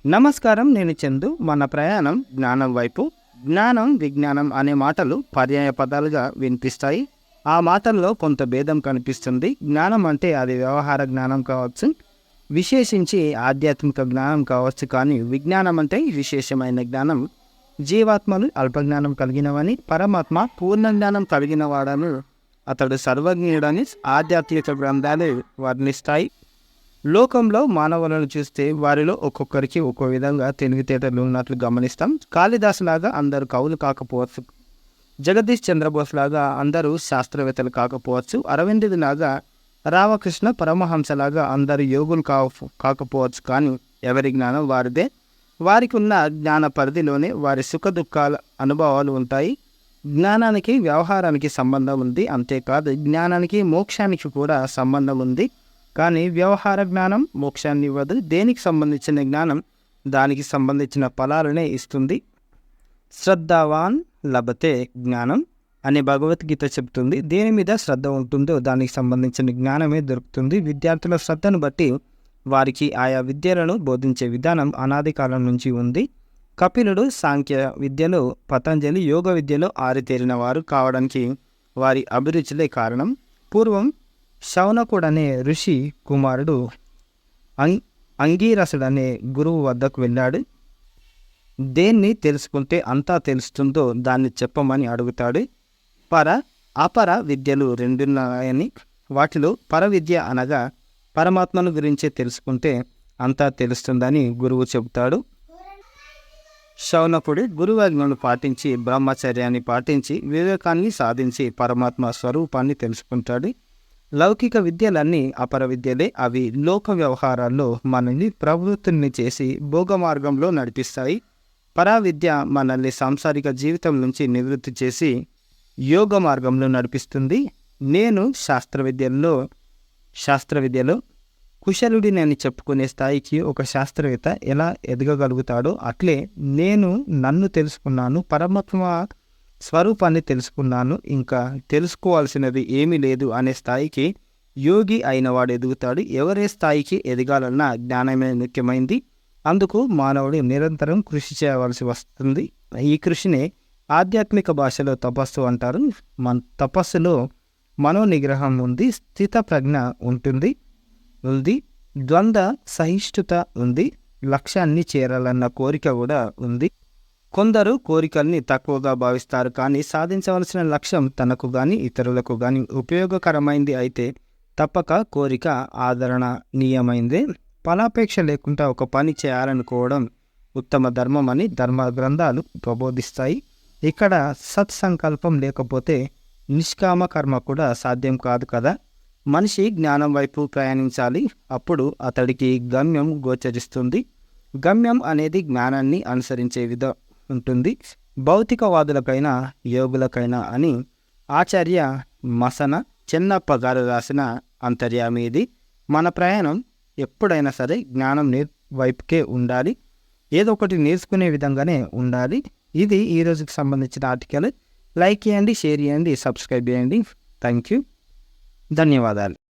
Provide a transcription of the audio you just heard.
నమస్కారం, నేను చందు. మన ప్రయాణం జ్ఞానం వైపు. జ్ఞానం, విజ్ఞానం అనే మాటలు పర్యాయ పదాలుగా వినిపిస్తాయి. ఆ మాటల్లో కొంత భేదం కనిపిస్తుంది. జ్ఞానం అంటే అది వ్యవహార జ్ఞానం కావచ్చు, విశేషించి ఆధ్యాత్మిక జ్ఞానం కావచ్చు. కానీ విజ్ఞానం అంటే విశేషమైన జ్ఞానం. జీవాత్మలు అల్పజ్ఞానం కలిగినవని, పరమాత్మ పూర్ణ జ్ఞానం కలిగిన వాడని, అతడు సర్వజ్ఞుడని ఆధ్యాత్మిక గ్రంథాలు వర్ణిస్తాయి. లోకంలో మానవులను చూస్తే వారిలో ఒక్కొక్కరికి ఒక్కో విధంగా తెలివితేటలు ఉన్నట్లు గమనిస్తాం. కాళిదాసు లాగా అందరూ కవులు కాకపోవచ్చు, జగదీష్ చంద్రబోస్ లాగా అందరూ శాస్త్రవేత్తలు కాకపోవచ్చు, అరవిందుడి లాగా, రామకృష్ణ పరమహంసలాగా అందరూ యోగులు కాకపోవచ్చు. కానీ ఎవరి జ్ఞానం వారిదే. వారికి ఉన్న జ్ఞాన పరిధిలోనే వారి సుఖ దుఃఖాల అనుభవాలు ఉంటాయి. జ్ఞానానికి వ్యవహారానికి సంబంధం ఉంది. అంతేకాదు, జ్ఞానానికి మోక్షానికి కూడా సంబంధం ఉంది. కానీ వ్యవహార జ్ఞానం మోక్షాన్ని ఇవ్వదు. దేనికి సంబంధించిన జ్ఞానం దానికి సంబంధించిన ఫలాలనే ఇస్తుంది. శ్రద్ధావాన్ లభతే జ్ఞానం అనే భగవద్గీత చెబుతుంది. దేని మీద శ్రద్ధ ఉంటుందో దానికి సంబంధించిన జ్ఞానమే దొరుకుతుంది. విద్యార్థుల శ్రద్ధను బట్టి వారికి ఆయా విద్యలను బోధించే విధానం అనాది కాలం నుంచి ఉంది. కపిలుడు సాంఖ్య విద్యలో, పతంజలి యోగ విద్యలో ఆరితేరిన వారు కావడానికి వారి అభిరుచులే కారణం. పూర్వం శౌనకుడనే ఋషి కుమారుడు అంగీరసుడనే గురువు వద్దకు వెళ్ళాడు. దేన్ని తెలుసుకుంటే అంతా తెలుస్తుందో దాన్ని చెప్పమని అడుగుతాడు. అపర విద్యలు రెండున్నాయని, వాటిలో పరవిద్య అనగా పరమాత్మను గురించే తెలుసుకుంటే అంతా తెలుస్తుందని గురువు చెబుతాడు. శౌనకుడు గురువాజ్ఞను పాటించి, బ్రహ్మచర్యాన్ని పాటించి, వివేకాన్ని సాధించి పరమాత్మ స్వరూపాన్ని తెలుసుకుంటాడు. లౌకిక విద్యలన్నీ అపర విద్యలే. అవి లోక వ్యవహారాల్లో మనల్ని ప్రవృత్తుల్ని చేసి భోగ మార్గంలో నడిపిస్తాయి. పరావిద్య మనల్ని సాంసారిక జీవితం నుంచి నివృత్తి చేసి యోగ మార్గంలో నడిపిస్తుంది. నేను శాస్త్రవిద్యలో కుశలుడిని చెప్పుకునే స్థాయికి ఒక శాస్త్రవేత్త ఎలా ఎదగగలుగుతాడో అట్లే నేను నన్ను తెలుసుకున్నాను, పరమాత్మ స్వరూపాన్ని తెలుసుకున్నాను, ఇంకా తెలుసుకోవాల్సినది ఏమీ లేదు అనే స్థాయికి యోగి అయిన వాడు ఎదుగుతాడు. ఎవరే స్థాయికి ఎదగాలన్నా జ్ఞానమే ముఖ్యమైంది. అందుకు మానవుడు నిరంతరం కృషి చేయవలసి వస్తుంది. ఈ కృషిని ఆధ్యాత్మిక భాషలో తపస్సు అంటారు. తపస్సులో మనోనిగ్రహం ఉంది, స్థిత ప్రజ్ఞ ఉంది, ద్వంద్వ సహిష్ణుత ఉంది, లక్ష్యాన్ని చేరాలన్న కోరిక కూడా ఉంది. కొందరు కోరికల్ని తక్కువగా భావిస్తారు. కానీ సాధించవలసిన లక్ష్యం తనకు కానీ ఇతరులకు కానీ ఉపయోగకరమైంది అయితే తప్పక కోరిక ఆదరణీయమైందే. ఫలాపేక్ష లేకుండా ఒక పని చేయాలనుకోవడం ఉత్తమ ధర్మం అని ధర్మ గ్రంథాలు ప్రబోధిస్తాయి. ఇక్కడ సత్సంకల్పం లేకపోతే నిష్కామ కర్మ కూడా సాధ్యం కాదు కదా. మనిషి జ్ఞానం వైపు ప్రయాణించాలి. అప్పుడు అతడికి గమ్యం గోచరిస్తుంది. గమ్యం అనేది జ్ఞానాన్ని అనుసరించే ఉంటుంది. భౌతికవాదులకైనా యోగులకైనా అని ఆచార్య మసన చెన్నప్ప గారు రాసిన అంతర్యామి ఇది. మన ప్రయాణం ఎప్పుడైనా సరే జ్ఞానం వైపుకే ఉండాలి. ఏదో ఒకటి నేర్చుకునే విధంగానే ఉండాలి. ఇది ఈ రోజుకి సంబంధించిన ఆర్టికల్. లైక్ చేయండి, షేర్ చేయండి, సబ్స్క్రైబ్ చేయండి. థ్యాంక్ యూ, ధన్యవాదాలు.